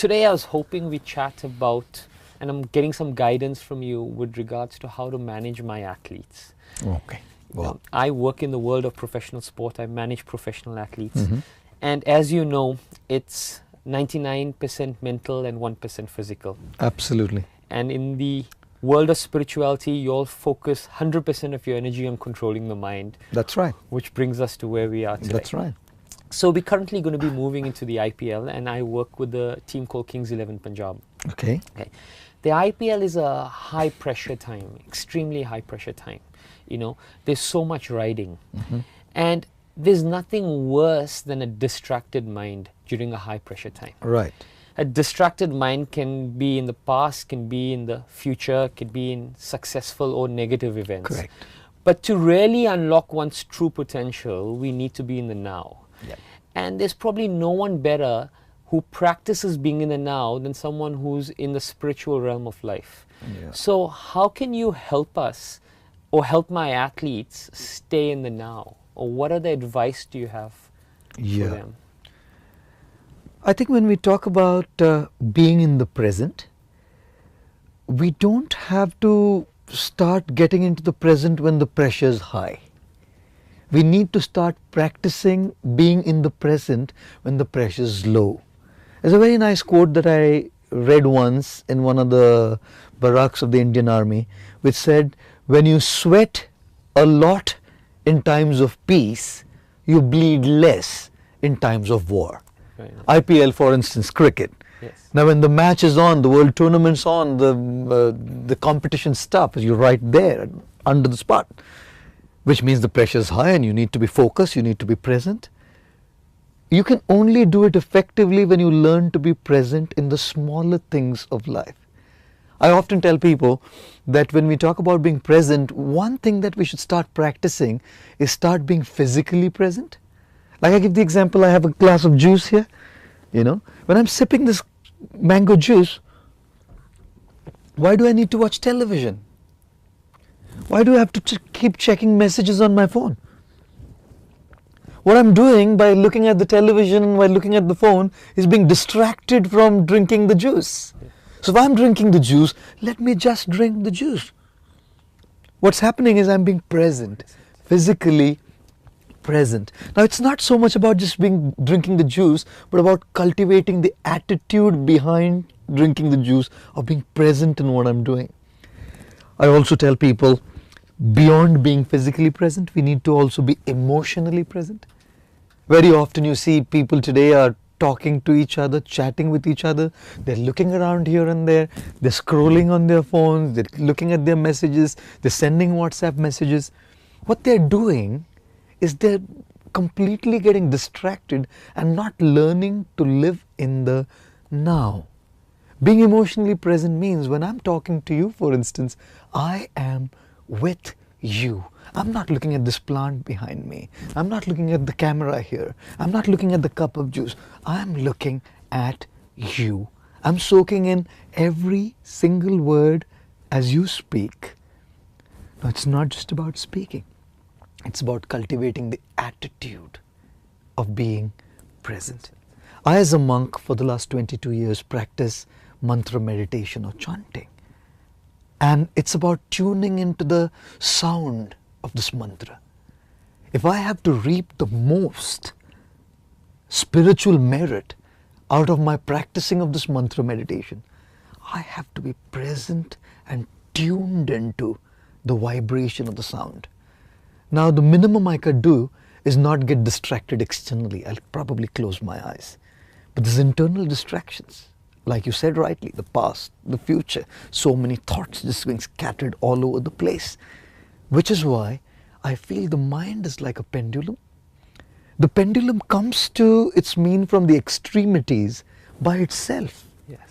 today I was hoping we chat about, and I'm getting some guidance from you with regards to how to manage my athletes. Okay. Well, I work in the world of professional sport. I manage professional athletes. And as you know, it's 99% mental and 1% physical. absolutely. And in the world of spirituality, you all focus 100% of your energy on controlling the mind. That's right. Which brings us to where we are today. That's right. So we're currently going to be moving into the IPL, and I work with a team called Kings 11 Punjab. Okay. The IPL is a high pressure time, extremely high pressure time. You know, there's so much riding. And there's nothing worse than a distracted mind during a high pressure time. Right. A distracted mind can be in the past, can be in the future, can be in successful or negative events. Correct. But to really unlock one's true potential, we need to be in the now. Yep. And there's probably no one better who practices being in the now than someone who's in the spiritual realm of life. Yeah. So how can you help us or help my athletes stay in the now? Or what other advice do you have for them? I think when we talk about being in the present, we don't have to start getting into the present when the pressure is high. We need to start practicing being in the present when the pressure is low. There's a very nice quote that I read once in one of the barracks of the Indian Army, which said, when you sweat a lot in times of peace, you bleed less in times of war. Right. IPL, for instance, cricket. Yes. Now when the match is on, the world tournament's on, the competition stops, you're right there under the spot, which means the pressure is high and you need to be focused, you need to be present. You can only do it effectively when you learn to be present in the smaller things of life. I often tell people that when we talk about being present, one thing that we should start practicing is start being physically present. Like I give the example, I have a glass of juice here, you know. When I'm sipping this mango juice, why do I need to watch television? Why do I have to keep checking messages on my phone? What I'm doing by looking at the television and by looking at the phone is being distracted from drinking the juice. So if I'm drinking the juice, let me just drink the juice. What's happening is I'm being present, physically present. Now it's not so much about just drinking the juice, but about cultivating the attitude behind drinking the juice, of being present in what I'm doing. I also tell people, beyond being physically present, we need to also be emotionally present. Very often you see people today are talking to each other, chatting with each other, they're looking around here and there, they're scrolling on their phones, they're looking at their messages, they're sending WhatsApp messages. What they're doing is they're completely getting distracted and not learning to live in the now. Being emotionally present means when I'm talking to you, for instance, I am with you. I'm not looking at this plant behind me. I'm not looking at the camera here. I'm not looking at the cup of juice. I'm looking at you. I'm soaking in every single word as you speak. Now, it's not just about speaking. It's about cultivating the attitude of being present. I, as a monk, for the last 22 years, practice mantra meditation or chanting. And it's about tuning into the sound of this mantra. If I have to reap the most spiritual merit out of my practicing of this mantra meditation, I have to be present and tuned into the vibration of the sound. Now, the minimum I could do is not get distracted externally. I'll probably close my eyes. But there's internal distractions. Like you said rightly, the past, the future, so many thoughts just being scattered all over the place. Which is why I feel the mind is like a pendulum. The pendulum comes to its mean from the extremities by itself. Yes.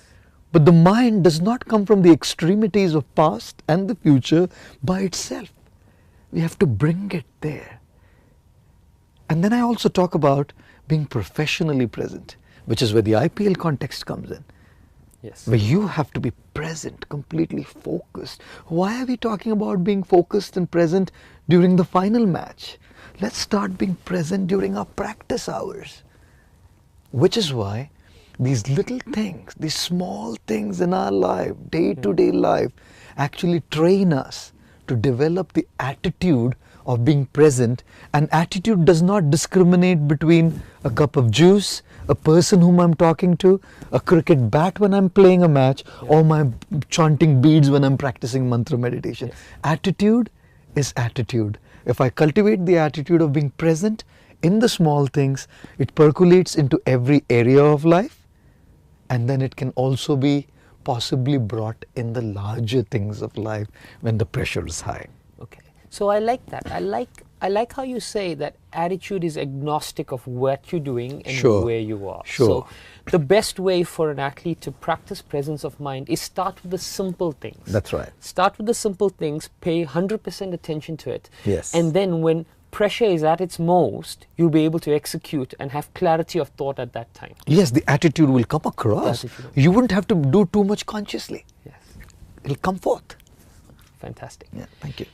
But the mind does not come from the extremities of past and the future by itself. We have to bring it there. And then I also talk about being professionally present, which is where the IPL context comes in. Yes. Where you have to be present, completely focused. Why are we talking about being focused and present during the final match? Let's start being present during our practice hours. Which is why These little things, these small things in our life, day-to-day life, actually train us to develop the attitude of being present. And attitude does not discriminate between a cup of juice, a person whom I'm talking to, a cricket bat when I'm playing a match, or my chanting beads when I'm practicing mantra meditation. Attitude is attitude. If I cultivate the attitude of being present in the small things, it percolates into every area of life, and then it can also be possibly brought in the larger things of life when the pressure is high. Okay. So I like that. I like how you say that attitude is agnostic of what you're doing and where you are. So the best way for an athlete to practice presence of mind is start with the simple things. That's right. Start with the simple things, pay 100% attention to it. Yes. And then when pressure is at its most, you'll be able to execute and have clarity of thought at that time. Yes, the attitude will come across. You wouldn't have to do too much consciously. Yes. It'll come forth. Fantastic. Yeah, thank you.